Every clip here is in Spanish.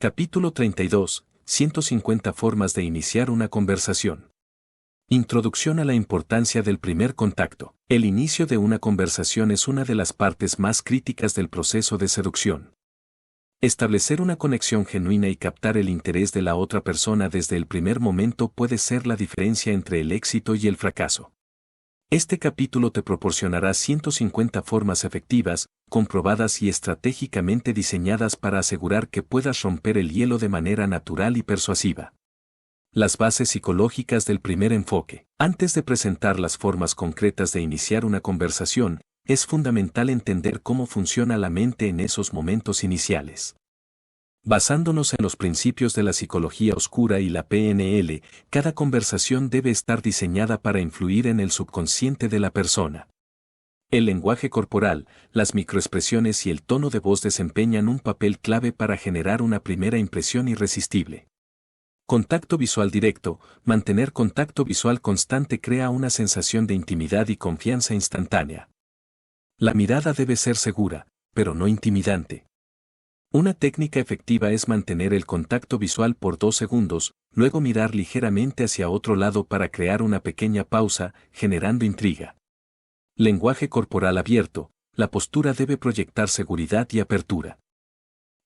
Capítulo 32. 150 formas de iniciar una conversación. Introducción a la importancia del primer contacto. El inicio de una conversación es una de las partes más críticas del proceso de seducción. Establecer una conexión genuina y captar el interés de la otra persona desde el primer momento puede ser la diferencia entre el éxito y el fracaso. Este capítulo te proporcionará 150 formas efectivas, comprobadas y estratégicamente diseñadas para asegurar que puedas romper el hielo de manera natural y persuasiva. Las bases psicológicas del primer enfoque. Antes de presentar las formas concretas de iniciar una conversación, es fundamental entender cómo funciona la mente en esos momentos iniciales. Basándonos en los principios de la psicología oscura y la PNL, cada conversación debe estar diseñada para influir en el subconsciente de la persona. El lenguaje corporal, las microexpresiones y el tono de voz desempeñan un papel clave para generar una primera impresión irresistible. Contacto visual directo. Mantener contacto visual constante crea una sensación de intimidad y confianza instantánea. La mirada debe ser segura, pero no intimidante. Una técnica efectiva es mantener el contacto visual por 2 segundos, luego mirar ligeramente hacia otro lado para crear una pequeña pausa, generando intriga. Lenguaje corporal abierto. La postura debe proyectar seguridad y apertura.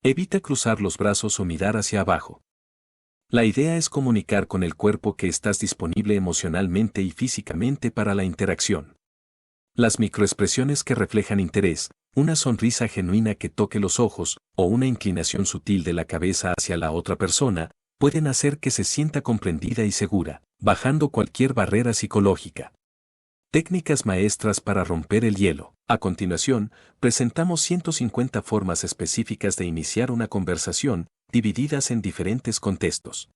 Evita cruzar los brazos o mirar hacia abajo. La idea es comunicar con el cuerpo que estás disponible emocionalmente y físicamente para la interacción. Las microexpresiones que reflejan interés, una sonrisa genuina que toque los ojos, o una inclinación sutil de la cabeza hacia la otra persona, pueden hacer que se sienta comprendida y segura, bajando cualquier barrera psicológica. Técnicas maestras para romper el hielo. A continuación, presentamos 150 formas específicas de iniciar una conversación, divididas en diferentes contextos.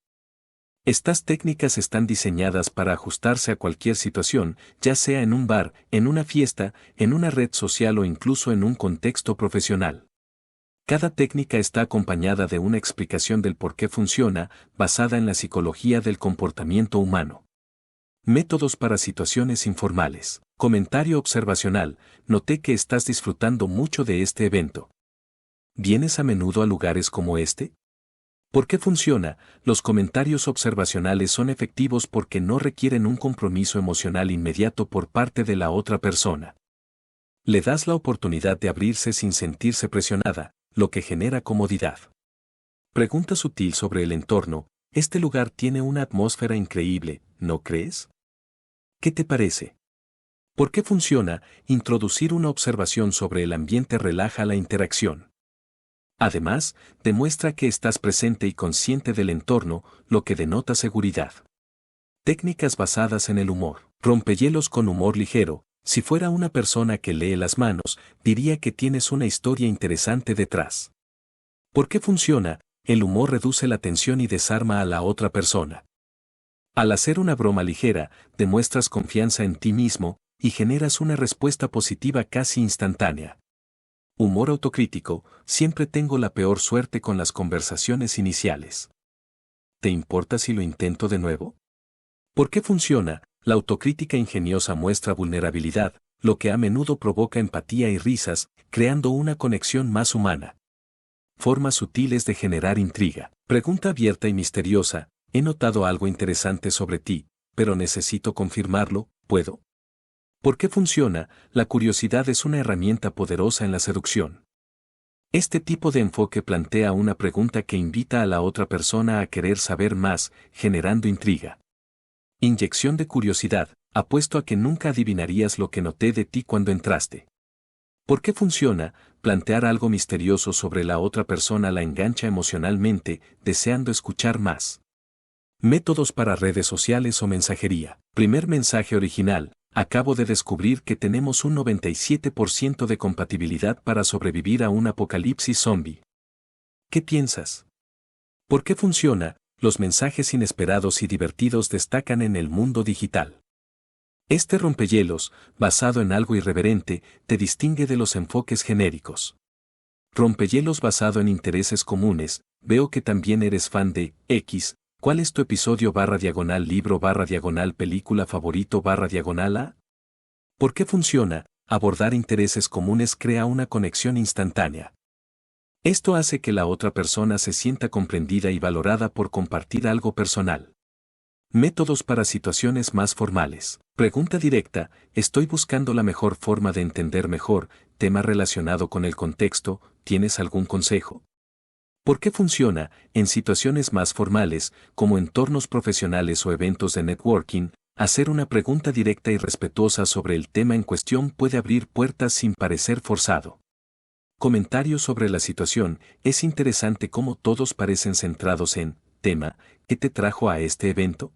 Estas técnicas están diseñadas para ajustarse a cualquier situación, ya sea en un bar, en una fiesta, en una red social o incluso en un contexto profesional. Cada técnica está acompañada de una explicación del por qué funciona, basada en la psicología del comportamiento humano. Métodos para situaciones informales. Comentario observacional. Noté que estás disfrutando mucho de este evento. ¿Vienes a menudo a lugares como este? ¿Por qué funciona? Los comentarios observacionales son efectivos porque no requieren un compromiso emocional inmediato por parte de la otra persona. Le das la oportunidad de abrirse sin sentirse presionada, lo que genera comodidad. Pregunta sutil sobre el entorno. Este lugar tiene una atmósfera increíble, ¿no crees? ¿Qué te parece? ¿Por qué funciona? Introducir una observación sobre el ambiente relaja la interacción. Además, demuestra que estás presente y consciente del entorno, lo que denota seguridad. Técnicas basadas en el humor. Rompehielos con humor ligero. Si fuera una persona que lee las manos, diría que tienes una historia interesante detrás. ¿Por qué funciona? El humor reduce la tensión y desarma a la otra persona. Al hacer una broma ligera, demuestras confianza en ti mismo y generas una respuesta positiva casi instantánea. Humor autocrítico. Siempre tengo la peor suerte con las conversaciones iniciales. ¿Te importa si lo intento de nuevo? ¿Por qué funciona? La autocrítica ingeniosa muestra vulnerabilidad, lo que a menudo provoca empatía y risas, creando una conexión más humana. Formas sutiles de generar intriga. Pregunta abierta y misteriosa. He notado algo interesante sobre ti, pero necesito confirmarlo, ¿puedo? ¿Por qué funciona? La curiosidad es una herramienta poderosa en la seducción. Este tipo de enfoque plantea una pregunta que invita a la otra persona a querer saber más, generando intriga. Inyección de curiosidad. Apuesto a que nunca adivinarías lo que noté de ti cuando entraste. ¿Por qué funciona? Plantear algo misterioso sobre la otra persona la engancha emocionalmente, deseando escuchar más. Métodos para redes sociales o mensajería. Primer mensaje original. Acabo de descubrir que tenemos un 97% de compatibilidad para sobrevivir a un apocalipsis zombie. ¿Qué piensas? ¿Por qué funciona? Los mensajes inesperados y divertidos destacan en el mundo digital. Este rompehielos, basado en algo irreverente, te distingue de los enfoques genéricos. Rompehielos basado en intereses comunes. Veo que también eres fan de X. ¿Cuál es tu episodio /libro /película favorito /A? ¿Por qué funciona? Abordar intereses comunes crea una conexión instantánea. Esto hace que la otra persona se sienta comprendida y valorada por compartir algo personal. Métodos para situaciones más formales. Pregunta directa: estoy buscando la mejor forma de entender mejor, tema relacionado con el contexto, ¿tienes algún consejo? ¿Por qué funciona? En situaciones más formales, como entornos profesionales o eventos de networking, hacer una pregunta directa y respetuosa sobre el tema en cuestión puede abrir puertas sin parecer forzado. Comentario sobre la situación: es interesante cómo todos parecen centrados en tema. ¿Qué te trajo a este evento?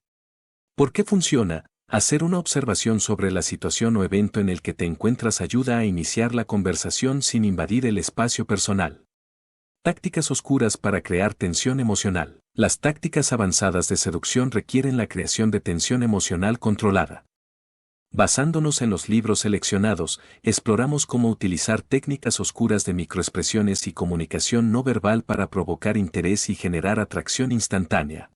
¿Por qué funciona? Hacer una observación sobre la situación o evento en el que te encuentras ayuda a iniciar la conversación sin invadir el espacio personal. Tácticas oscuras para crear tensión emocional. Las tácticas avanzadas de seducción requieren la creación de tensión emocional controlada. Basándonos en los libros seleccionados, exploramos cómo utilizar técnicas oscuras de microexpresiones y comunicación no verbal para provocar interés y generar atracción instantánea.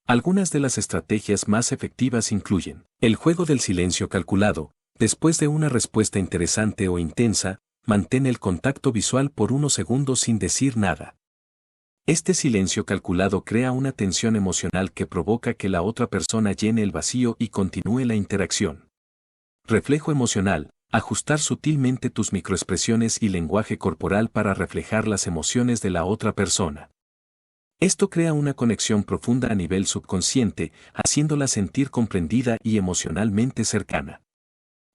Algunas de las estrategias más efectivas incluyen el juego del silencio calculado. Después de una respuesta interesante o intensa, mantén el contacto visual por unos segundos sin decir nada. Este silencio calculado crea una tensión emocional que provoca que la otra persona llene el vacío y continúe la interacción. Reflejo emocional: ajustar sutilmente tus microexpresiones y lenguaje corporal para reflejar las emociones de la otra persona. Esto crea una conexión profunda a nivel subconsciente, haciéndola sentir comprendida y emocionalmente cercana.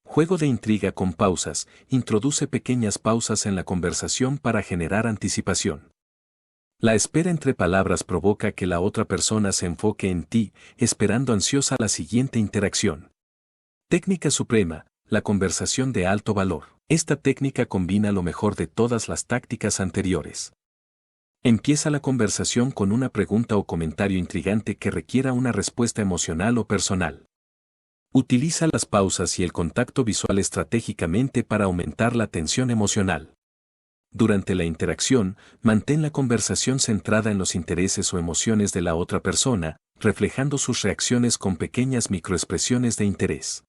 Juego de intriga con pausas: introduce pequeñas pausas en la conversación para generar anticipación. La espera entre palabras provoca que la otra persona se enfoque en ti, esperando ansiosa la siguiente interacción. Técnica suprema: la conversación de alto valor. Esta técnica combina lo mejor de todas las tácticas anteriores. Empieza la conversación con una pregunta o comentario intrigante que requiera una respuesta emocional o personal. Utiliza las pausas y el contacto visual estratégicamente para aumentar la tensión emocional. Durante la interacción, mantén la conversación centrada en los intereses o emociones de la otra persona, reflejando sus reacciones con pequeñas microexpresiones de interés.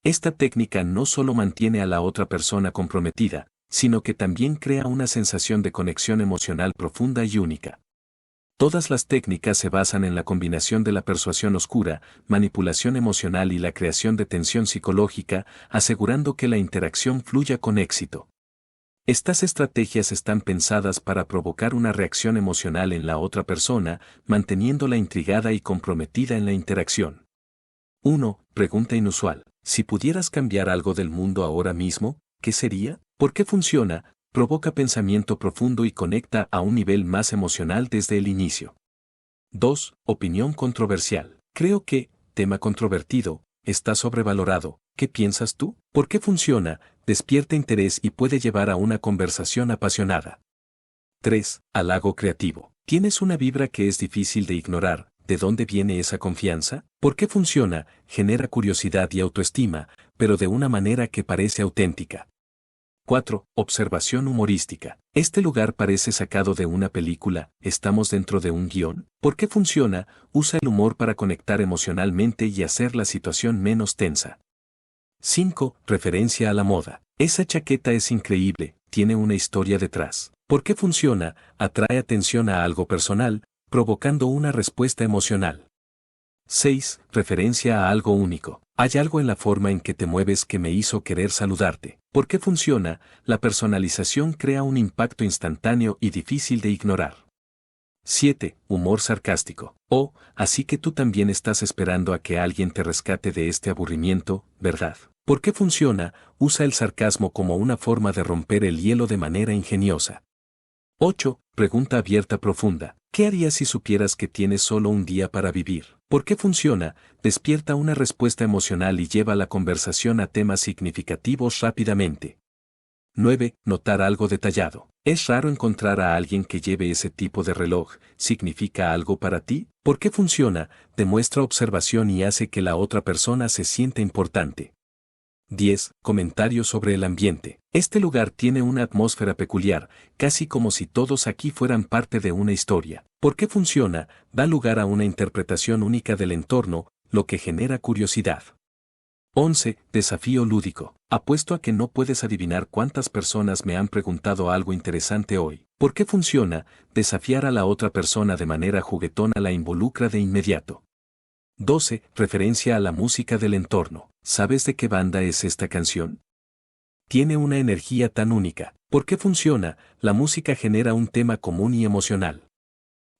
Esta técnica no solo mantiene a la otra persona comprometida, sino que también crea una sensación de conexión emocional profunda y única. Todas las técnicas se basan en la combinación de la persuasión oscura, manipulación emocional y la creación de tensión psicológica, asegurando que la interacción fluya con éxito. Estas estrategias están pensadas para provocar una reacción emocional en la otra persona, manteniéndola intrigada y comprometida en la interacción. 1. Pregunta inusual: si pudieras cambiar algo del mundo ahora mismo, ¿qué sería? ¿Por qué funciona? Provoca pensamiento profundo y conecta a un nivel más emocional desde el inicio. 2. Opinión controversial: creo que, tema controvertido, está sobrevalorado. ¿Qué piensas tú? ¿Por qué funciona? Despierta interés y puede llevar a una conversación apasionada. 3. Halago creativo: tienes una vibra que es difícil de ignorar. ¿De dónde viene esa confianza? ¿Por qué funciona? Genera curiosidad y autoestima, pero de una manera que parece auténtica. 4. Observación humorística: este lugar parece sacado de una película, ¿estamos dentro de un guión? ¿Por qué funciona? Usa el humor para conectar emocionalmente y hacer la situación menos tensa. 5. Referencia a la moda: esa chaqueta es increíble, tiene una historia detrás. ¿Por qué funciona? Atrae atención a algo personal, provocando una respuesta emocional. 6. Referencia a algo único: hay algo en la forma en que te mueves que me hizo querer saludarte. ¿Por qué funciona? La personalización crea un impacto instantáneo y difícil de ignorar. 7. Humor sarcástico: oh, así que tú también estás esperando a que alguien te rescate de este aburrimiento, ¿verdad? ¿Por qué funciona? Usa el sarcasmo como una forma de romper el hielo de manera ingeniosa. 8. Pregunta abierta profunda: ¿qué harías si supieras que tienes solo un día para vivir? ¿Por qué funciona? Despierta una respuesta emocional y lleva la conversación a temas significativos rápidamente. 9. Notar algo detallado: es raro encontrar a alguien que lleve ese tipo de reloj. ¿Significa algo para ti? ¿Por qué funciona? Demuestra observación y hace que la otra persona se sienta importante. 10. Comentarios sobre el ambiente: este lugar tiene una atmósfera peculiar, casi como si todos aquí fueran parte de una historia. ¿Por qué funciona? Da lugar a una interpretación única del entorno, lo que genera curiosidad. 11. Desafío lúdico. Apuesto a que no puedes adivinar cuántas personas me han preguntado algo interesante hoy. ¿Por qué funciona? Desafiar a la otra persona de manera juguetona la involucra de inmediato. 12. Referencia a la música del entorno. ¿Sabes de qué banda es esta canción? Tiene una energía tan única. ¿Por qué funciona? La música genera un tema común y emocional.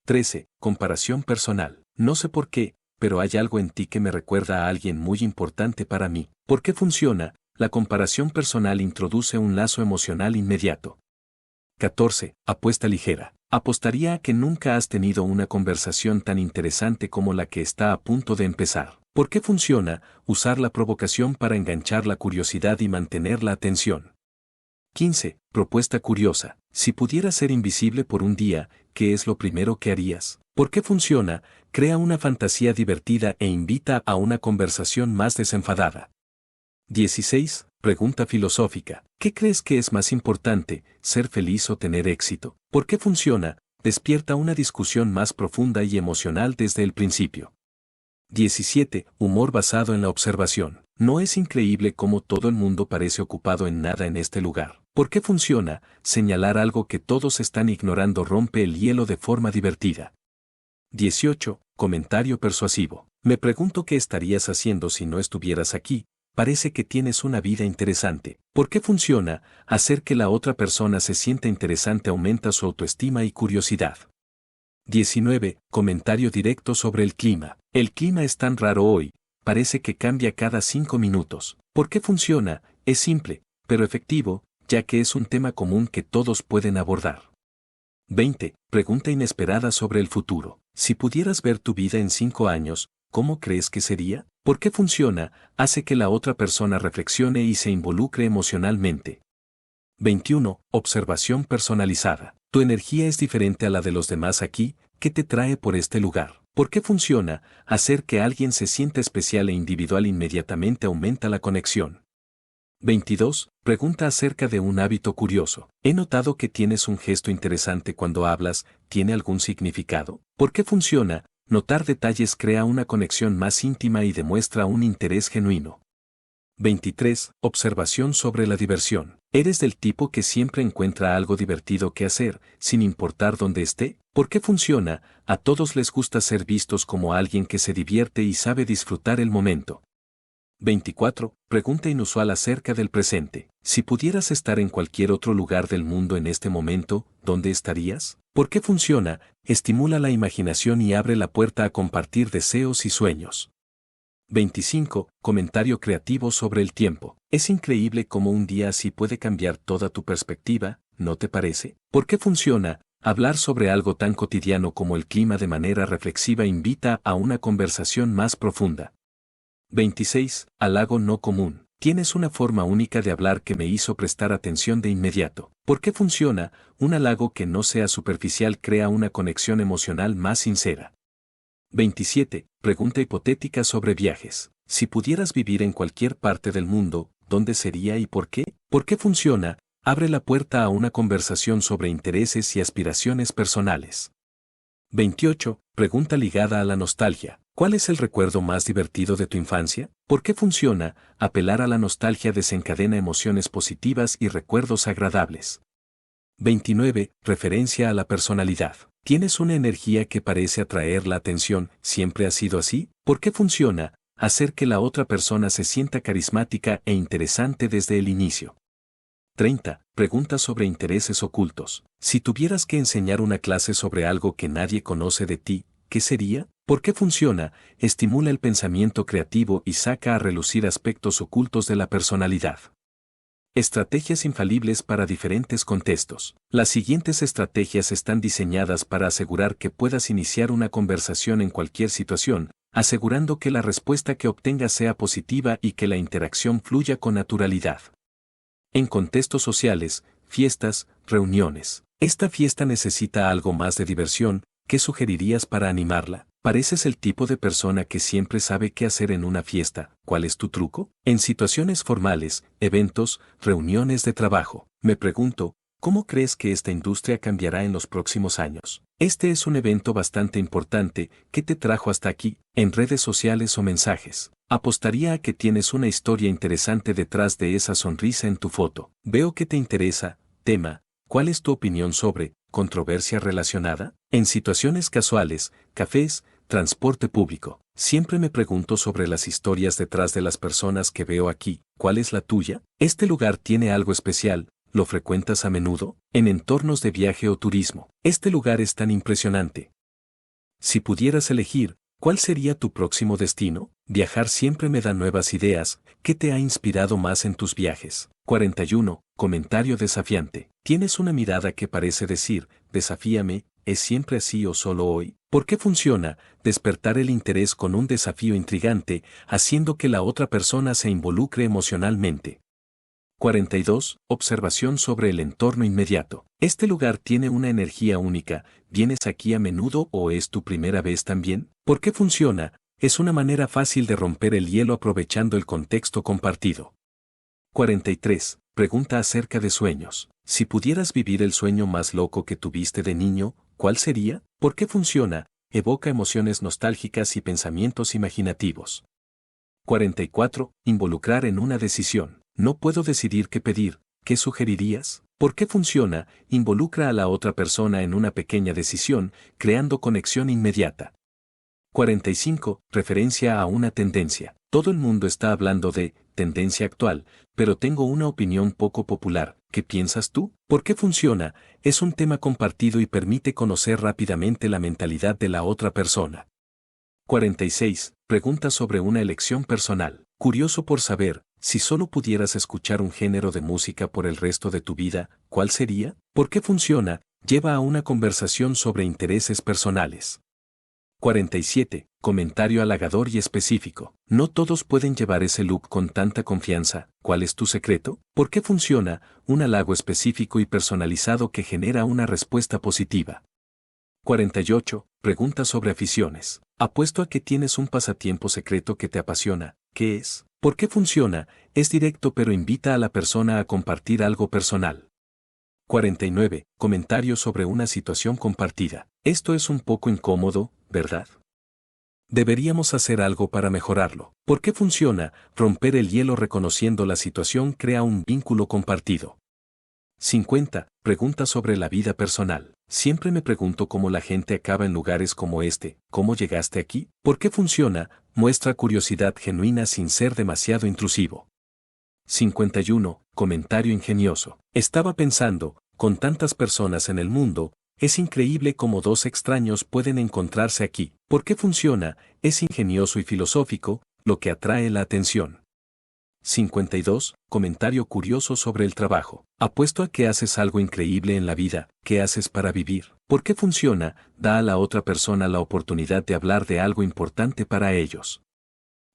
13. Comparación personal. No sé por qué, pero hay algo en ti que me recuerda a alguien muy importante para mí. ¿Por qué funciona? La comparación personal introduce un lazo emocional inmediato. 14. Apuesta ligera. Apostaría a que nunca has tenido una conversación tan interesante como la que está a punto de empezar. ¿Por qué funciona? Usar la provocación para enganchar la curiosidad y mantener la atención. 15. Propuesta curiosa. Si pudieras ser invisible por un día, ¿qué es lo primero que harías? ¿Por qué funciona? Crea una fantasía divertida e invita a una conversación más desenfadada. 16. Pregunta filosófica. ¿Qué crees que es más importante, ser feliz o tener éxito? ¿Por qué funciona? Despierta una discusión más profunda y emocional desde el principio. 17. Humor basado en la observación. ¿No es increíble cómo todo el mundo parece ocupado en nada en este lugar? ¿Por qué funciona? Señalar algo que todos están ignorando rompe el hielo de forma divertida. 18. Comentario persuasivo. Me pregunto qué estarías haciendo si no estuvieras aquí. Parece que tienes una vida interesante. ¿Por qué funciona? Hacer que la otra persona se sienta interesante aumenta su autoestima y curiosidad. 19. Comentario directo sobre el clima. El clima es tan raro hoy, parece que cambia cada 5 minutos. ¿Por qué funciona? Es simple, pero efectivo, ya que es un tema común que todos pueden abordar. 20. Pregunta inesperada sobre el futuro. Si pudieras ver tu vida en 5 años, ¿cómo crees que sería? ¿Por qué funciona? Hace que la otra persona reflexione y se involucre emocionalmente. 21. Observación personalizada. Tu energía es diferente a la de los demás aquí. ¿Qué te trae por este lugar? ¿Por qué funciona? Hacer que alguien se sienta especial e individual inmediatamente aumenta la conexión. 22. Pregunta acerca de un hábito curioso. He notado que tienes un gesto interesante cuando hablas. ¿Tiene algún significado? ¿Por qué funciona? Notar detalles crea una conexión más íntima y demuestra un interés genuino. 23. Observación sobre la diversión. ¿Eres del tipo que siempre encuentra algo divertido que hacer, sin importar dónde esté? ¿Por qué funciona? A todos les gusta ser vistos como alguien que se divierte y sabe disfrutar el momento. 24. Pregunta inusual acerca del presente. Si pudieras estar en cualquier otro lugar del mundo en este momento, ¿dónde estarías? ¿Por qué funciona? Estimula la imaginación y abre la puerta a compartir deseos y sueños. 25. Comentario creativo sobre el tiempo. Es increíble cómo un día así puede cambiar toda tu perspectiva, ¿no te parece? ¿Por qué funciona? Hablar sobre algo tan cotidiano como el clima de manera reflexiva invita a una conversación más profunda. 26. Halago no común. Tienes una forma única de hablar que me hizo prestar atención de inmediato. ¿Por qué funciona? Un halago que no sea superficial crea una conexión emocional más sincera. 27. Pregunta hipotética sobre viajes. Si pudieras vivir en cualquier parte del mundo, ¿dónde sería y por qué? ¿Por qué funciona? Abre la puerta a una conversación sobre intereses y aspiraciones personales. 28. Pregunta ligada a la nostalgia. ¿Cuál es el recuerdo más divertido de tu infancia? ¿Por qué funciona? Apelar a la nostalgia desencadena emociones positivas y recuerdos agradables. 29. Referencia a la personalidad. ¿Tienes una energía que parece atraer la atención? ¿Siempre ha sido así? ¿Por qué funciona? Hacer que la otra persona se sienta carismática e interesante desde el inicio. 30. Preguntas sobre intereses ocultos. Si tuvieras que enseñar una clase sobre algo que nadie conoce de ti, ¿qué sería? ¿Por qué funciona? Estimula el pensamiento creativo y saca a relucir aspectos ocultos de la personalidad. Estrategias infalibles para diferentes contextos. Las siguientes estrategias están diseñadas para asegurar que puedas iniciar una conversación en cualquier situación, asegurando que la respuesta que obtengas sea positiva y que la interacción fluya con naturalidad. En contextos sociales, fiestas, reuniones. Esta fiesta necesita algo más de diversión. ¿Qué sugerirías para animarla? ¿Pareces el tipo de persona que siempre sabe qué hacer en una fiesta? ¿Cuál es tu truco? En situaciones formales, eventos, reuniones de trabajo, me pregunto, ¿Cómo crees que esta industria cambiará en los próximos años? Este es un evento bastante importante que te trajo hasta aquí, en redes sociales o mensajes. Apostaría a que tienes una historia interesante detrás de esa sonrisa en tu foto. Veo que te interesa, tema. ¿Cuál es tu opinión sobre controversia relacionada? En situaciones casuales, cafés, transporte público. Siempre me pregunto sobre las historias detrás de las personas que veo aquí. ¿Cuál es la tuya? ¿Este lugar tiene algo especial? ¿Lo frecuentas a menudo? En entornos de viaje o turismo. Este lugar es tan impresionante. Si pudieras elegir, ¿cuál sería tu próximo destino? Viajar siempre me da nuevas ideas. ¿Qué te ha inspirado más en tus viajes? 41. Comentario desafiante. ¿Tienes una mirada que parece decir, desafíame, es siempre así o solo hoy? ¿Por qué funciona despertar el interés con un desafío intrigante, haciendo que la otra persona se involucre emocionalmente? 42. Observación sobre el entorno inmediato. ¿Este lugar tiene una energía única? ¿Vienes aquí a menudo o es tu primera vez también? ¿Por qué funciona? Es una manera fácil de romper el hielo aprovechando el contexto compartido. 43. Pregunta acerca de sueños. Si pudieras vivir el sueño más loco que tuviste de niño, ¿cuál sería? ¿Por qué funciona? Evoca emociones nostálgicas y pensamientos imaginativos. 44. Involucrar en una decisión. No puedo decidir qué pedir. ¿Qué sugerirías? ¿Por qué funciona? Involucra a la otra persona en una pequeña decisión, creando conexión inmediata. 45. Referencia a una tendencia. Todo el mundo está hablando de tendencia actual, pero tengo una opinión poco popular. ¿Qué piensas tú? ¿Por qué funciona? Es un tema compartido y permite conocer rápidamente la mentalidad de la otra persona. 46. Pregunta sobre una elección personal. Curioso por saber, si solo pudieras escuchar un género de música por el resto de tu vida, ¿cuál sería? ¿Por qué funciona? Lleva a una conversación sobre intereses personales. 47. Comentario halagador y específico. No todos pueden llevar ese look con tanta confianza. ¿Cuál es tu secreto? ¿Por qué funciona? Un halago específico y personalizado que genera una respuesta positiva. 48. Pregunta sobre aficiones. Apuesto a que tienes un pasatiempo secreto que te apasiona. ¿Qué es? ¿Por qué funciona? Es directo pero invita a la persona a compartir algo personal. 49. Comentario sobre una situación compartida. Esto es un poco incómodo, ¿verdad? Deberíamos hacer algo para mejorarlo. ¿Por qué funciona? Romper el hielo reconociendo la situación crea un vínculo compartido. 50. Pregunta sobre la vida personal. Siempre me pregunto cómo la gente acaba en lugares como este. ¿Cómo llegaste aquí? ¿Por qué funciona? Muestra curiosidad genuina sin ser demasiado intrusivo. 51. Comentario ingenioso. Estaba pensando, con tantas personas en el mundo, es increíble cómo dos extraños pueden encontrarse aquí. ¿Por qué funciona? Es ingenioso y filosófico, lo que atrae la atención. 52. Comentario curioso sobre el trabajo. Apuesto a que haces algo increíble en la vida. ¿Qué haces para vivir? ¿Por qué funciona? Da a la otra persona la oportunidad de hablar de algo importante para ellos.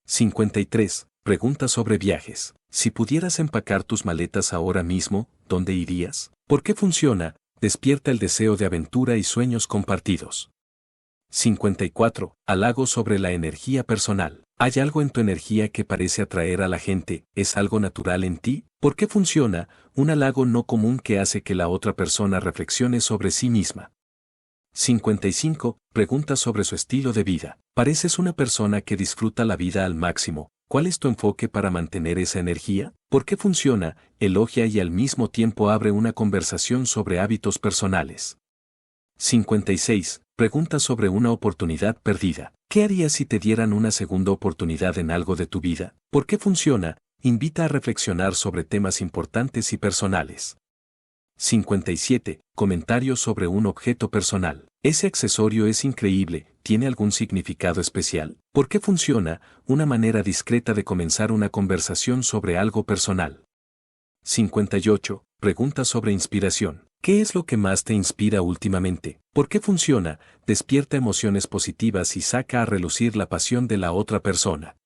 53. Pregunta sobre viajes. Si pudieras empacar tus maletas ahora mismo, ¿dónde irías? ¿Por qué funciona? Despierta el deseo de aventura y sueños compartidos. 54. Halago sobre la energía personal. ¿Hay algo en tu energía que parece atraer a la gente? ¿Es algo natural en ti? ¿Por qué funciona? Un halago no común que hace que la otra persona reflexione sobre sí misma. 55. Pregunta sobre su estilo de vida. ¿Pareces una persona que disfruta la vida al máximo? ¿Cuál es tu enfoque para mantener esa energía? ¿Por qué funciona? Elogia y al mismo tiempo abre una conversación sobre hábitos personales. 56. Pregunta sobre una oportunidad perdida. ¿Qué harías si te dieran una segunda oportunidad en algo de tu vida? ¿Por qué funciona? Invita a reflexionar sobre temas importantes y personales. 57. Comentario sobre un objeto personal. Ese accesorio es increíble, ¿tiene algún significado especial? ¿Por qué funciona? Una manera discreta de comenzar una conversación sobre algo personal. 58. Pregunta sobre inspiración. ¿Qué es lo que más te inspira últimamente? ¿Por qué funciona? Despierta emociones positivas y saca a relucir la pasión de la otra persona.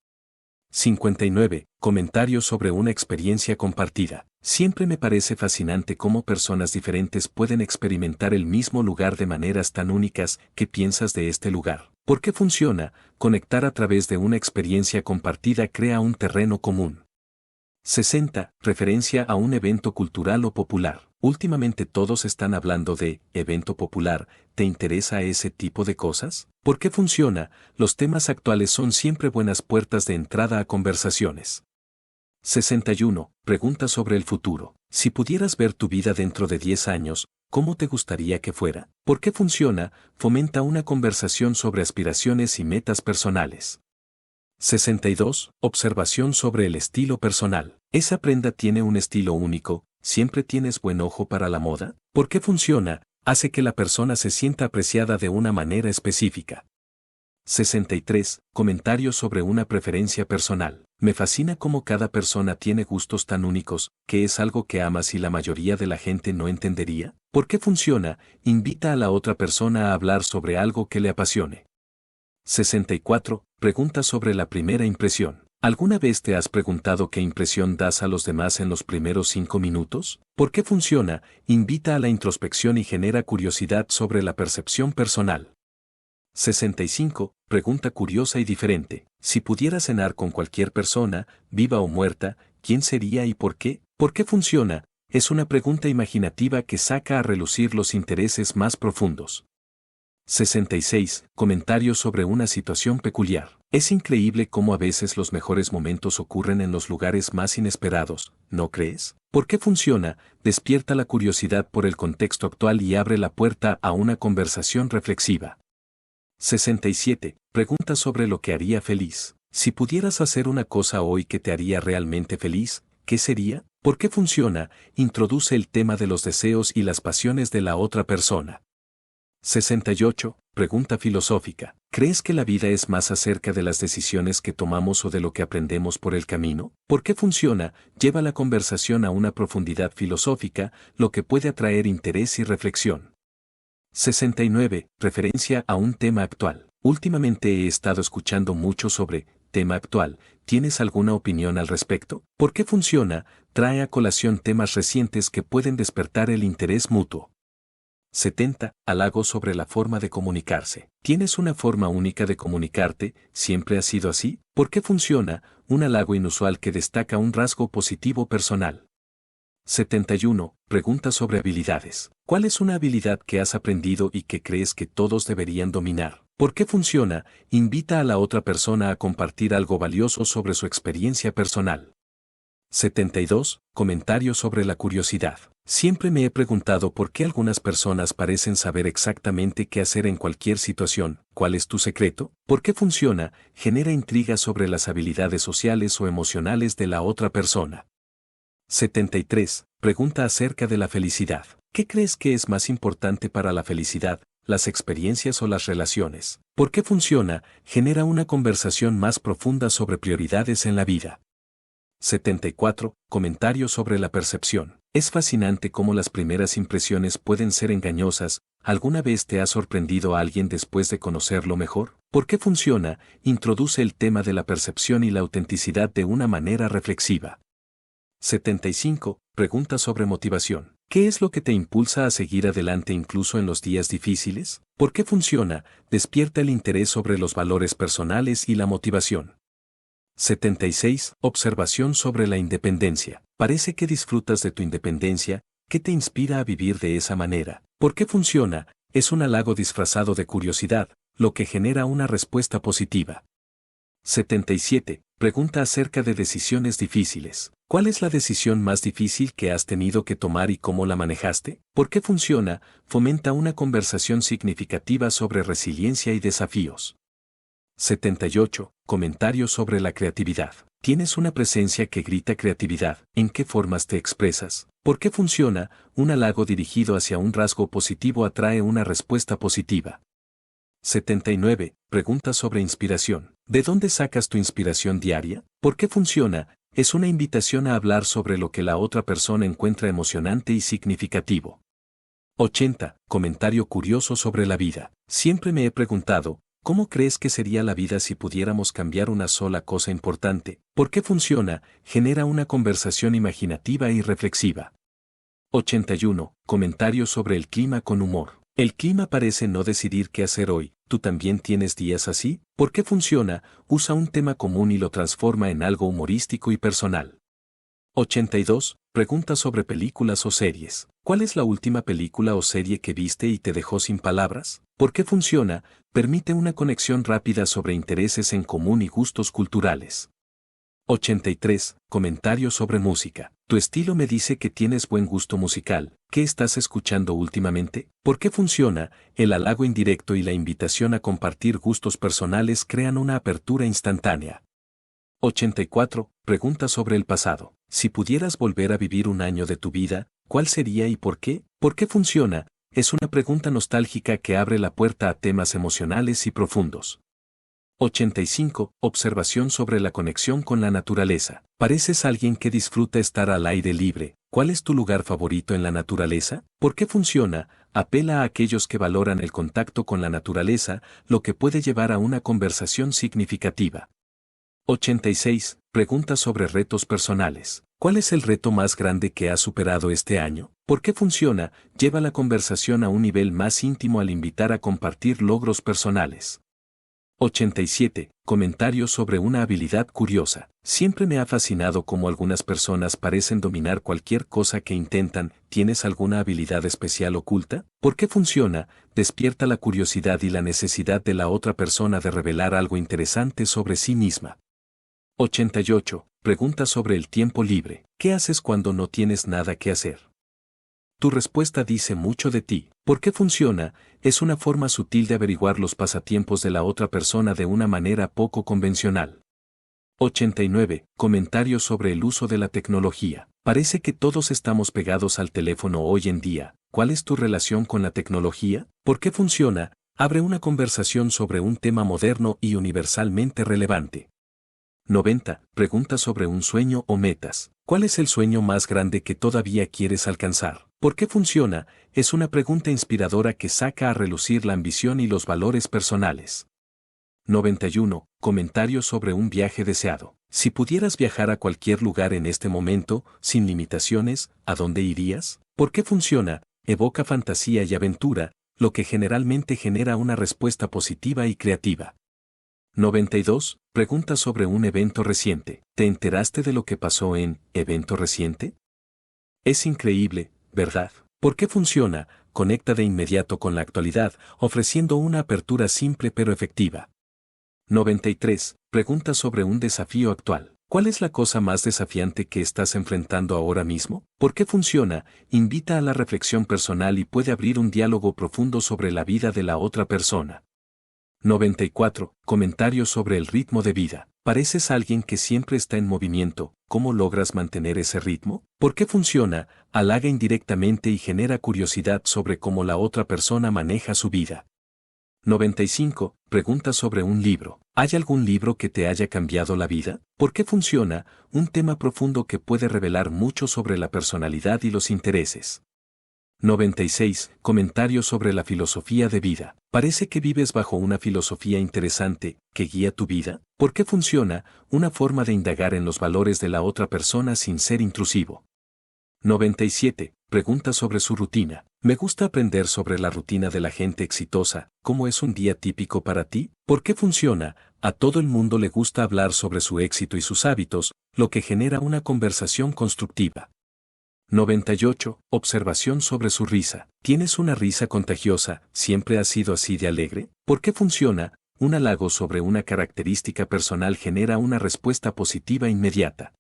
59. Comentario sobre una experiencia compartida. Siempre me parece fascinante cómo personas diferentes pueden experimentar el mismo lugar de maneras tan únicas. ¿Qué piensas de este lugar? ¿Por qué funciona? Conectar a través de una experiencia compartida crea un terreno común. 60. Referencia a un evento cultural o popular. Últimamente todos están hablando de evento popular. ¿Te interesa ese tipo de cosas? ¿Por qué funciona? Los temas actuales son siempre buenas puertas de entrada a conversaciones. 61. Pregunta sobre el futuro. Si pudieras ver tu vida dentro de 10 años, ¿cómo te gustaría que fuera? ¿Por qué funciona? Fomenta una conversación sobre aspiraciones y metas personales. 62. Observación sobre el estilo personal. ¿Esa prenda tiene un estilo único? ¿Siempre tienes buen ojo para la moda? ¿Por qué funciona? Hace que la persona se sienta apreciada de una manera específica. 63. Comentario sobre una preferencia personal. Me fascina cómo cada persona tiene gustos tan únicos, que es algo que amas y la mayoría de la gente no entendería. ¿Por qué funciona? Invita a la otra persona a hablar sobre algo que le apasione. 64. Pregunta sobre la primera impresión. ¿Alguna vez te has preguntado qué impresión das a los demás en los primeros 5 minutos? ¿Por qué funciona? Invita a la introspección y genera curiosidad sobre la percepción personal. 65. Pregunta curiosa y diferente. Si pudieras cenar con cualquier persona, viva o muerta, ¿quién sería y por qué? ¿Por qué funciona? Es una pregunta imaginativa que saca a relucir los intereses más profundos. 66. Comentarios sobre una situación peculiar. Es increíble cómo a veces los mejores momentos ocurren en los lugares más inesperados, ¿no crees? ¿Por qué funciona? Despierta la curiosidad por el contexto actual y abre la puerta a una conversación reflexiva. 67. Pregunta sobre lo que haría feliz. Si pudieras hacer una cosa hoy que te haría realmente feliz, ¿qué sería? ¿Por qué funciona? Introduce el tema de los deseos y las pasiones de la otra persona. 68. Pregunta filosófica. ¿Crees que la vida es más acerca de las decisiones que tomamos o de lo que aprendemos por el camino? ¿Por qué funciona? Lleva la conversación a una profundidad filosófica, lo que puede atraer interés y reflexión. 69. Referencia a un tema actual. Últimamente he estado escuchando mucho sobre tema actual. ¿Tienes alguna opinión al respecto? ¿Por qué funciona? Trae a colación temas recientes que pueden despertar el interés mutuo. 70. Halago sobre la forma de comunicarse. ¿Tienes una forma única de comunicarte? ¿Siempre ha sido así? ¿Por qué funciona? Un halago inusual que destaca un rasgo positivo personal. 71. Pregunta sobre habilidades. ¿Cuál es una habilidad que has aprendido y que crees que todos deberían dominar? ¿Por qué funciona? Invita a la otra persona a compartir algo valioso sobre su experiencia personal. 72. Comentario sobre la curiosidad. Siempre me he preguntado por qué algunas personas parecen saber exactamente qué hacer en cualquier situación. ¿Cuál es tu secreto? ¿Por qué funciona? Genera intriga sobre las habilidades sociales o emocionales de la otra persona. 73. Pregunta acerca de la felicidad. ¿Qué crees que es más importante para la felicidad, las experiencias o las relaciones? ¿Por qué funciona? Genera una conversación más profunda sobre prioridades en la vida. 74. Comentario sobre la percepción. Es fascinante cómo las primeras impresiones pueden ser engañosas. ¿Alguna vez te ha sorprendido a alguien después de conocerlo mejor? ¿Por qué funciona? Introduce el tema de la percepción y la autenticidad de una manera reflexiva. 75. Pregunta sobre motivación. ¿Qué es lo que te impulsa a seguir adelante incluso en los días difíciles? ¿Por qué funciona? Despierta el interés sobre los valores personales y la motivación. 76. Observación sobre la independencia. Parece que disfrutas de tu independencia. ¿Qué te inspira a vivir de esa manera? ¿Por qué funciona? Es un halago disfrazado de curiosidad, lo que genera una respuesta positiva. 77. Pregunta acerca de decisiones difíciles. ¿Cuál es la decisión más difícil que has tenido que tomar y cómo la manejaste? ¿Por qué funciona? Fomenta una conversación significativa sobre resiliencia y desafíos. 78. Comentarios sobre la creatividad. ¿Tienes una presencia que grita creatividad? ¿En qué formas te expresas? ¿Por qué funciona? Un halago dirigido hacia un rasgo positivo atrae una respuesta positiva. 79. Pregunta sobre inspiración. ¿De dónde sacas tu inspiración diaria? ¿Por qué funciona? Es una invitación a hablar sobre lo que la otra persona encuentra emocionante y significativo. 80. Comentario curioso sobre la vida. Siempre me he preguntado, ¿cómo crees que sería la vida si pudiéramos cambiar una sola cosa importante? ¿Por qué funciona? Genera una conversación imaginativa y reflexiva. 81. Comentario sobre el clima con humor. El clima parece no decidir qué hacer hoy. ¿Tú también tienes días así? ¿Por qué funciona? Usa un tema común y lo transforma en algo humorístico y personal. 82. Preguntas sobre películas o series. ¿Cuál es la última película o serie que viste y te dejó sin palabras? ¿Por qué funciona? Permite una conexión rápida sobre intereses en común y gustos culturales. 83. Comentarios sobre música. Tu estilo me dice que tienes buen gusto musical. ¿Qué estás escuchando últimamente? ¿Por qué funciona? El halago indirecto y la invitación a compartir gustos personales crean una apertura instantánea. 84. Pregunta sobre el pasado. Si pudieras volver a vivir un año de tu vida, ¿cuál sería y por qué? ¿Por qué funciona? Es una pregunta nostálgica que abre la puerta a temas emocionales y profundos. 85. Observación sobre la conexión con la naturaleza. ¿Pareces alguien que disfruta estar al aire libre? ¿Cuál es tu lugar favorito en la naturaleza? ¿Por qué funciona? Apela a aquellos que valoran el contacto con la naturaleza, lo que puede llevar a una conversación significativa. 86. Preguntas sobre retos personales. ¿Cuál es el reto más grande que has superado este año? ¿Por qué funciona? Lleva la conversación a un nivel más íntimo al invitar a compartir logros personales. 87. Comentarios sobre una habilidad curiosa. Siempre me ha fascinado cómo algunas personas parecen dominar cualquier cosa que intentan. ¿Tienes alguna habilidad especial oculta? ¿Por qué funciona? Despierta la curiosidad y la necesidad de la otra persona de revelar algo interesante sobre sí misma. 88. Pregunta sobre el tiempo libre. ¿Qué haces cuando no tienes nada que hacer? Tu respuesta dice mucho de ti. ¿Por qué funciona? Es una forma sutil de averiguar los pasatiempos de la otra persona de una manera poco convencional. 89. Comentarios sobre el uso de la tecnología. Parece que todos estamos pegados al teléfono hoy en día. ¿Cuál es tu relación con la tecnología? ¿Por qué funciona? Abre una conversación sobre un tema moderno y universalmente relevante. 90. Pregunta sobre un sueño o metas. ¿Cuál es el sueño más grande que todavía quieres alcanzar? ¿Por qué funciona? Es una pregunta inspiradora que saca a relucir la ambición y los valores personales. 91. Comentarios sobre un viaje deseado. Si pudieras viajar a cualquier lugar en este momento, sin limitaciones, ¿a dónde irías? ¿Por qué funciona? Evoca fantasía y aventura, lo que generalmente genera una respuesta positiva y creativa. 92. Pregunta sobre un evento reciente. ¿Te enteraste de lo que pasó en evento reciente? Es increíble, ¿verdad? ¿Por qué funciona? Conecta de inmediato con la actualidad, ofreciendo una apertura simple pero efectiva. 93. Pregunta sobre un desafío actual. ¿Cuál es la cosa más desafiante que estás enfrentando ahora mismo? ¿Por qué funciona? Invita a la reflexión personal y puede abrir un diálogo profundo sobre la vida de la otra persona. 94. Comentarios sobre el ritmo de vida. ¿Pareces alguien que siempre está en movimiento? ¿Cómo logras mantener ese ritmo? ¿Por qué funciona? Halaga indirectamente y genera curiosidad sobre cómo la otra persona maneja su vida. 95. Pregunta sobre un libro. ¿Hay algún libro que te haya cambiado la vida? ¿Por qué funciona? Un tema profundo que puede revelar mucho sobre la personalidad y los intereses. 96. Comentarios sobre la filosofía de vida. Parece que vives bajo una filosofía interesante, que guía tu vida. ¿Por qué funciona? Una forma de indagar en los valores de la otra persona sin ser intrusivo. 97. Pregunta sobre su rutina. Me gusta aprender sobre la rutina de la gente exitosa. ¿Cómo es un día típico para ti? ¿Por qué funciona? A todo el mundo le gusta hablar sobre su éxito y sus hábitos, lo que genera una conversación constructiva. 98. Observación sobre su risa. ¿Tienes una risa contagiosa? ¿Siempre has sido así de alegre? ¿Por qué funciona? Un halago sobre una característica personal genera una respuesta positiva inmediata.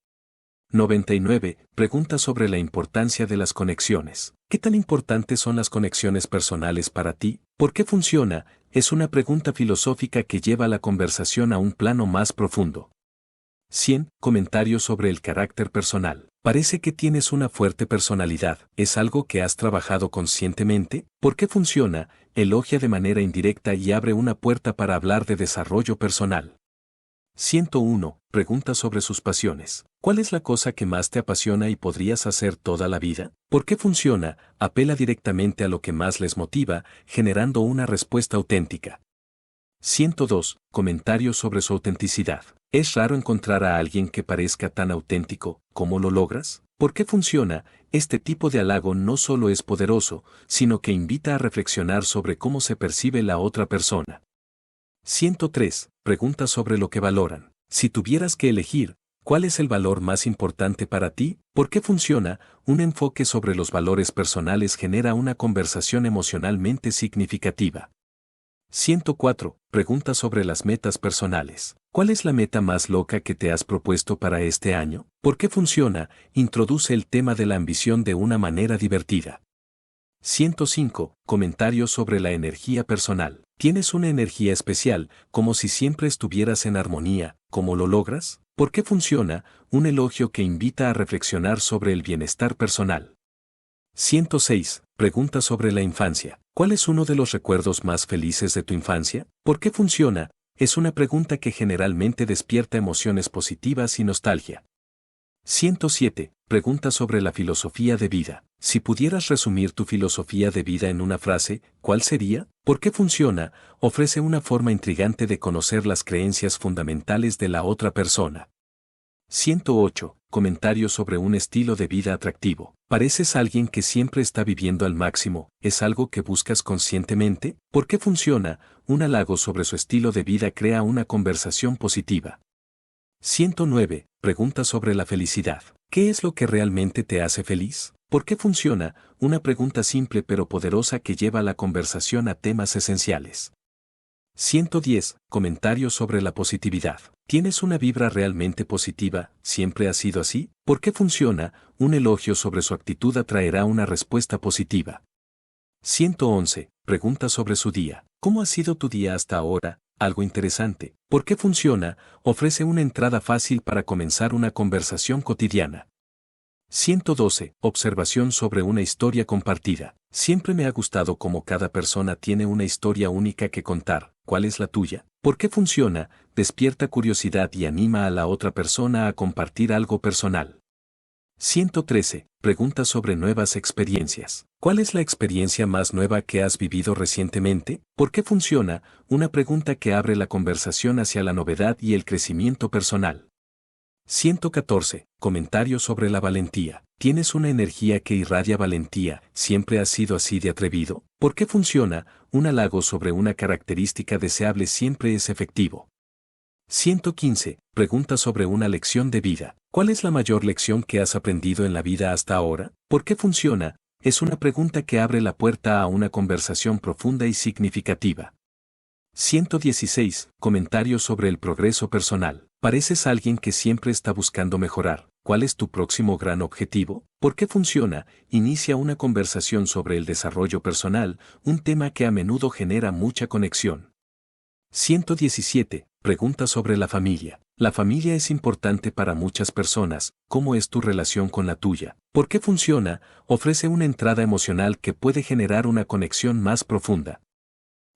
99. Pregunta sobre la importancia de las conexiones. ¿Qué tan importantes son las conexiones personales para ti? ¿Por qué funciona? Es una pregunta filosófica que lleva la conversación a un plano más profundo. 100. Comentarios sobre el carácter personal. Parece que tienes una fuerte personalidad. ¿Es algo que has trabajado conscientemente? ¿Por qué funciona? Elogia de manera indirecta y abre una puerta para hablar de desarrollo personal. 101. Pregunta sobre sus pasiones. ¿Cuál es la cosa que más te apasiona y podrías hacer toda la vida? ¿Por qué funciona? Apela directamente a lo que más les motiva, generando una respuesta auténtica. 102. Comentarios sobre su autenticidad. Es raro encontrar a alguien que parezca tan auténtico. ¿Cómo lo logras? ¿Por qué funciona? Este tipo de halago no solo es poderoso, sino que invita a reflexionar sobre cómo se percibe la otra persona. 103. Pregunta sobre lo que valoran. Si tuvieras que elegir, ¿Cuál es el valor más importante para ti? ¿Por qué funciona? Un enfoque sobre los valores personales genera una conversación emocionalmente significativa. 104. Pregunta sobre las metas personales. ¿Cuál es la meta más loca que te has propuesto para este año? ¿Por qué funciona? Introduce el tema de la ambición de una manera divertida. 105. Comentarios sobre la energía personal. ¿Tienes una energía especial, como si siempre estuvieras en armonía? ¿Cómo lo logras? ¿Por qué funciona? Un elogio que invita a reflexionar sobre el bienestar personal. 106. Pregunta sobre la infancia. ¿Cuál es uno de los recuerdos más felices de tu infancia? ¿Por qué funciona? Es una pregunta que generalmente despierta emociones positivas y nostalgia. 107. Pregunta sobre la filosofía de vida. Si pudieras resumir tu filosofía de vida en una frase, ¿cuál sería? ¿Por qué funciona? Ofrece una forma intrigante de conocer las creencias fundamentales de la otra persona. 108. Comentarios sobre un estilo de vida atractivo. ¿Pareces alguien que siempre está viviendo al máximo? ¿Es algo que buscas conscientemente? ¿Por qué funciona? Un halago sobre su estilo de vida crea una conversación positiva. 109. Pregunta sobre la felicidad. ¿Qué es lo que realmente te hace feliz? ¿Por qué funciona? Una pregunta simple pero poderosa que lleva la conversación a temas esenciales. 110. Comentarios sobre la positividad. ¿Tienes una vibra realmente positiva? ¿Siempre ha sido así? ¿Por qué funciona? Un elogio sobre su actitud atraerá una respuesta positiva. 111. Pregunta sobre su día. ¿Cómo ha sido tu día hasta ahora? Algo interesante. ¿Por qué funciona? Ofrece una entrada fácil para comenzar una conversación cotidiana. 112. Observación sobre una historia compartida. Siempre me ha gustado cómo cada persona tiene una historia única que contar. ¿Cuál es la tuya? ¿Por qué funciona? Despierta curiosidad y anima a la otra persona a compartir algo personal. 113. Pregunta sobre nuevas experiencias. ¿Cuál es la experiencia más nueva que has vivido recientemente? ¿Por qué funciona? Una pregunta que abre la conversación hacia la novedad y el crecimiento personal. 114. Comentarios sobre la valentía. ¿Tienes una energía que irradia valentía? ¿Siempre has sido así de atrevido? ¿Por qué funciona? Un halago sobre una característica deseable siempre es efectivo. 115. Pregunta sobre una lección de vida. ¿Cuál es la mayor lección que has aprendido en la vida hasta ahora? ¿Por qué funciona? Es una pregunta que abre la puerta a una conversación profunda y significativa. 116. Comentarios sobre el progreso personal. ¿Pareces alguien que siempre está buscando mejorar? ¿Cuál es tu próximo gran objetivo? ¿Por qué funciona? Inicia una conversación sobre el desarrollo personal, un tema que a menudo genera mucha conexión. 117. Pregunta sobre la familia. La familia es importante para muchas personas. ¿Cómo es tu relación con la tuya? ¿Por qué funciona? Ofrece una entrada emocional que puede generar una conexión más profunda.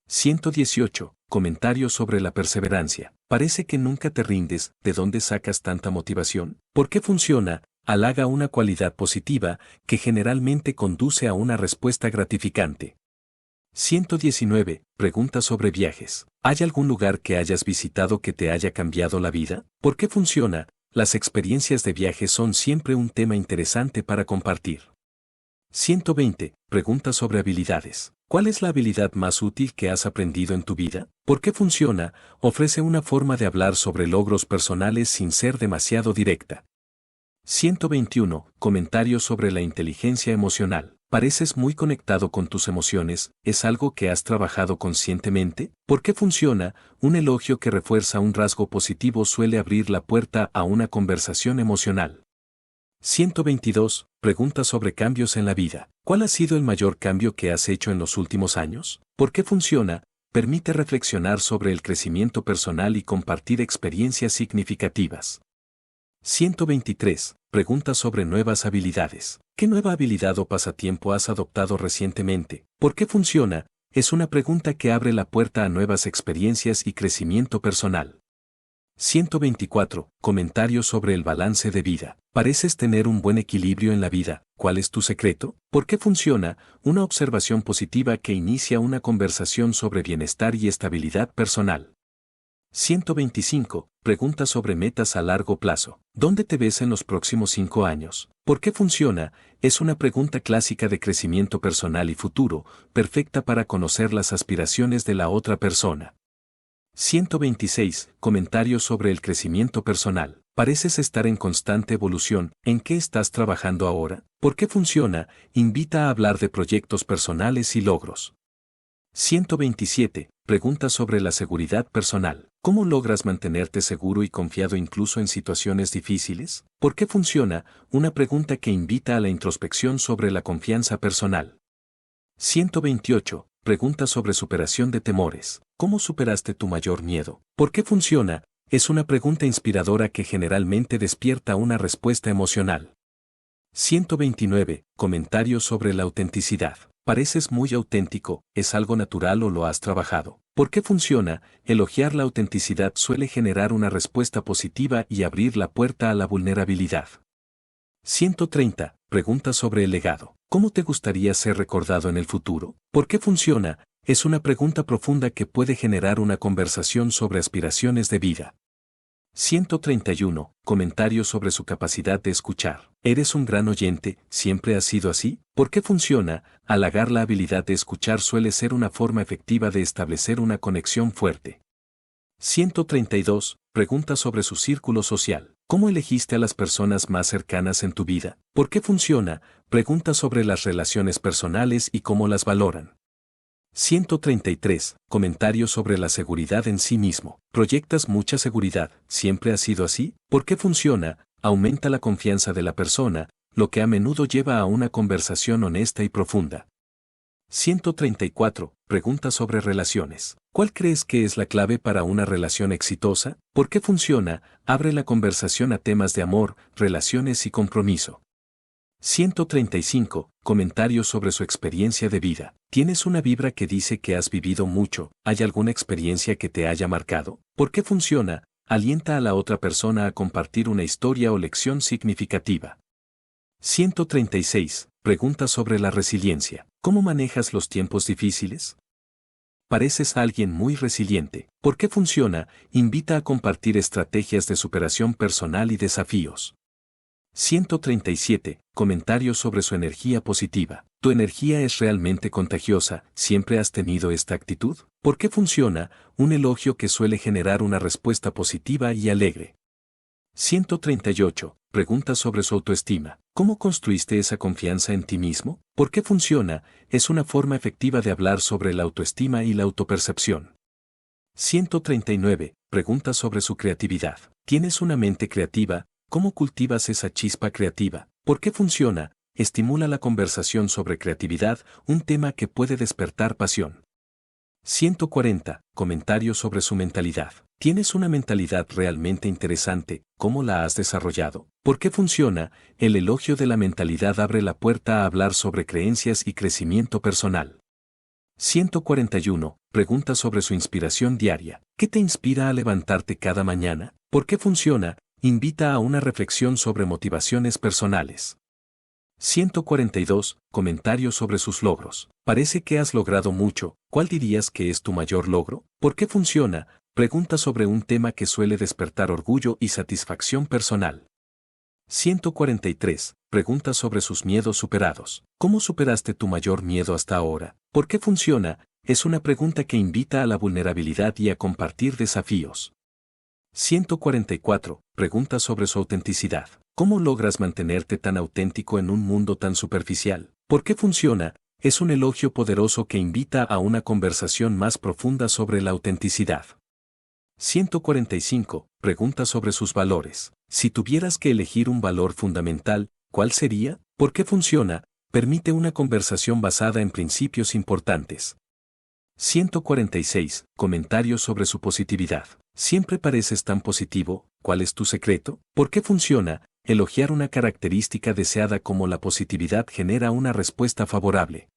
118. Comentarios sobre la perseverancia. Parece que nunca te rindes. ¿De dónde sacas tanta motivación? ¿Por qué funciona? Halaga una cualidad positiva que generalmente conduce a una respuesta gratificante. 119. Pregunta sobre viajes. ¿Hay algún lugar que hayas visitado que te haya cambiado la vida? ¿Por qué funciona? Las experiencias de viaje son siempre un tema interesante para compartir. 120. Pregunta sobre habilidades. ¿Cuál es la habilidad más útil que has aprendido en tu vida? ¿Por qué funciona? Ofrece una forma de hablar sobre logros personales sin ser demasiado directa. 121. Comentarios sobre la inteligencia emocional. ¿Pareces muy conectado con tus emociones? ¿Es algo que has trabajado conscientemente? ¿Por qué funciona? Un elogio que refuerza un rasgo positivo suele abrir la puerta a una conversación emocional. 122. Pregunta sobre cambios en la vida. ¿Cuál ha sido el mayor cambio que has hecho en los últimos años? ¿Por qué funciona? Permite reflexionar sobre el crecimiento personal y compartir experiencias significativas. 123. Pregunta sobre nuevas habilidades. ¿Qué nueva habilidad o pasatiempo has adoptado recientemente? ¿Por qué funciona? Es una pregunta que abre la puerta a nuevas experiencias y crecimiento personal. 124. Comentarios sobre el balance de vida. ¿Pareces tener un buen equilibrio en la vida? ¿Cuál es tu secreto? ¿Por qué funciona? Una observación positiva que inicia una conversación sobre bienestar y estabilidad personal. 125. Pregunta sobre metas a largo plazo. ¿Dónde te ves en los próximos 5 años? ¿Por qué funciona? Es una pregunta clásica de crecimiento personal y futuro, perfecta para conocer las aspiraciones de la otra persona. 126. Comentarios sobre el crecimiento personal. Pareces estar en constante evolución. ¿En qué estás trabajando ahora? ¿Por qué funciona? Invita a hablar de proyectos personales y logros. 127. Preguntas sobre la seguridad personal. ¿Cómo logras mantenerte seguro y confiado incluso en situaciones difíciles? ¿Por qué funciona? Una pregunta que invita a la introspección sobre la confianza personal. 128. Preguntas sobre superación de temores. ¿Cómo superaste tu mayor miedo? ¿Por qué funciona? Es una pregunta inspiradora que generalmente despierta una respuesta emocional. 129. Comentarios sobre la autenticidad. Pareces muy auténtico, ¿es algo natural o lo has trabajado? ¿Por qué funciona? Elogiar la autenticidad suele generar una respuesta positiva y abrir la puerta a la vulnerabilidad. 130. Preguntas sobre el legado. ¿Cómo te gustaría ser recordado en el futuro? ¿Por qué funciona? Es una pregunta profunda que puede generar una conversación sobre aspiraciones de vida. 131. Comentarios sobre su capacidad de escuchar. ¿Eres un gran oyente? ¿Siempre ha sido así? ¿Por qué funciona? Halagar la habilidad de escuchar suele ser una forma efectiva de establecer una conexión fuerte. 132. Preguntas sobre su círculo social. ¿Cómo elegiste a las personas más cercanas en tu vida? ¿Por qué funciona? Preguntas sobre las relaciones personales y cómo las valoran. 133. Comentarios sobre la seguridad en sí mismo. ¿Proyectas mucha seguridad? ¿Siempre ha sido así? ¿Por qué funciona? Aumenta la confianza de la persona, lo que a menudo lleva a una conversación honesta y profunda. 134. Preguntas sobre relaciones. ¿Cuál crees que es la clave para una relación exitosa? ¿Por qué funciona? Abre la conversación a temas de amor, relaciones y compromiso. 135. Comentarios sobre su experiencia de vida. ¿Tienes una vibra que dice que has vivido mucho? ¿Hay alguna experiencia que te haya marcado? ¿Por qué funciona? Alienta a la otra persona a compartir una historia o lección significativa. 136. Preguntas sobre la resiliencia. ¿Cómo manejas los tiempos difíciles? Pareces alguien muy resiliente. ¿Por qué funciona? Invita a compartir estrategias de superación personal y desafíos. 137. Comentarios sobre su energía positiva. ¿Tu energía es realmente contagiosa? ¿Siempre has tenido esta actitud? ¿Por qué funciona? Un elogio que suele generar una respuesta positiva y alegre. 138. Preguntas sobre su autoestima. ¿Cómo construiste esa confianza en ti mismo? ¿Por qué funciona? Es una forma efectiva de hablar sobre la autoestima y la autopercepción. 139. Preguntas sobre su creatividad. ¿Tienes una mente creativa? ¿Cómo cultivas esa chispa creativa? ¿Por qué funciona? Estimula la conversación sobre creatividad, un tema que puede despertar pasión. 140. Comentarios sobre su mentalidad. ¿Tienes una mentalidad realmente interesante? ¿Cómo la has desarrollado? ¿Por qué funciona? El elogio de la mentalidad abre la puerta a hablar sobre creencias y crecimiento personal. 141. Preguntas sobre su inspiración diaria. ¿Qué te inspira a levantarte cada mañana? ¿Por qué funciona? Invita a una reflexión sobre motivaciones personales. 142. Comentarios sobre sus logros. Parece que has logrado mucho. ¿Cuál dirías que es tu mayor logro? ¿Por qué funciona? Pregunta sobre un tema que suele despertar orgullo y satisfacción personal. 143. Preguntas sobre sus miedos superados. ¿Cómo superaste tu mayor miedo hasta ahora? ¿Por qué funciona? Es una pregunta que invita a la vulnerabilidad y a compartir desafíos. 144. Preguntas sobre su autenticidad. ¿Cómo logras mantenerte tan auténtico en un mundo tan superficial? ¿Por qué funciona? Es un elogio poderoso que invita a una conversación más profunda sobre la autenticidad. 145. Preguntas sobre sus valores. Si tuvieras que elegir un valor fundamental, ¿cuál sería? ¿Por qué funciona? Permite una conversación basada en principios importantes. 146. Comentarios sobre su positividad. Siempre pareces tan positivo, ¿cuál es tu secreto? ¿Por qué funciona? Elogiar una característica deseada como la positividad genera una respuesta favorable.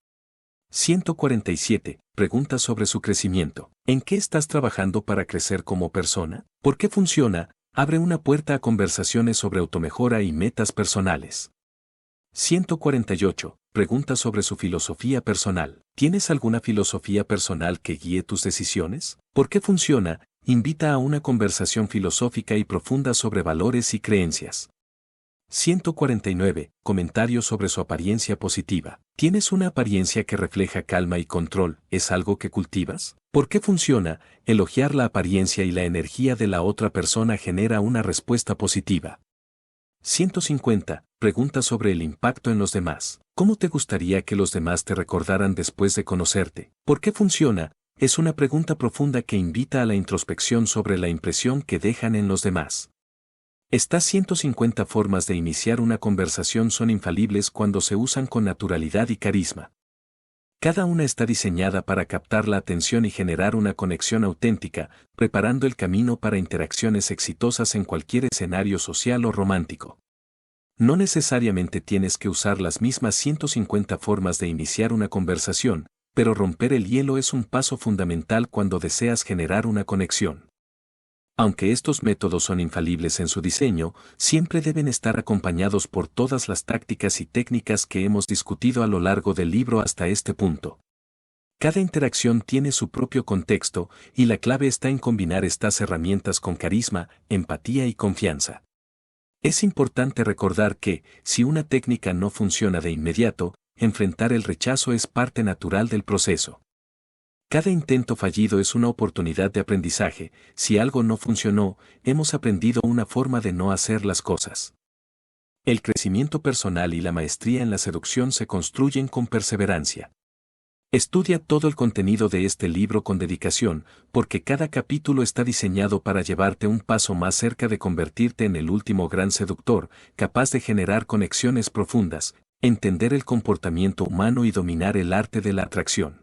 147. Preguntas sobre su crecimiento. ¿En qué estás trabajando para crecer como persona? ¿Por qué funciona? Abre una puerta a conversaciones sobre automejora y metas personales. 148. Preguntas sobre su filosofía personal. ¿Tienes alguna filosofía personal que guíe tus decisiones? ¿Por qué funciona? Invita a una conversación filosófica y profunda sobre valores y creencias. 149. Comentarios sobre su apariencia positiva. ¿Tienes una apariencia que refleja calma y control? ¿Es algo que cultivas? ¿Por qué funciona? Elogiar la apariencia y la energía de la otra persona genera una respuesta positiva. 150. Pregunta sobre el impacto en los demás. ¿Cómo te gustaría que los demás te recordaran después de conocerte? ¿Por qué funciona? Es una pregunta profunda que invita a la introspección sobre la impresión que dejan en los demás. Estas 150 formas de iniciar una conversación son infalibles cuando se usan con naturalidad y carisma. Cada una está diseñada para captar la atención y generar una conexión auténtica, preparando el camino para interacciones exitosas en cualquier escenario social o romántico. No necesariamente tienes que usar las mismas 150 formas de iniciar una conversación, pero romper el hielo es un paso fundamental cuando deseas generar una conexión. Aunque estos métodos son infalibles en su diseño, siempre deben estar acompañados por todas las tácticas y técnicas que hemos discutido a lo largo del libro hasta este punto. Cada interacción tiene su propio contexto, y la clave está en combinar estas herramientas con carisma, empatía y confianza. Es importante recordar que, si una técnica no funciona de inmediato, enfrentar el rechazo es parte natural del proceso. Cada intento fallido es una oportunidad de aprendizaje. Si algo no funcionó, hemos aprendido una forma de no hacer las cosas. El crecimiento personal y la maestría en la seducción se construyen con perseverancia. Estudia todo el contenido de este libro con dedicación, porque cada capítulo está diseñado para llevarte un paso más cerca de convertirte en el último gran seductor, capaz de generar conexiones profundas, entender el comportamiento humano y dominar el arte de la atracción.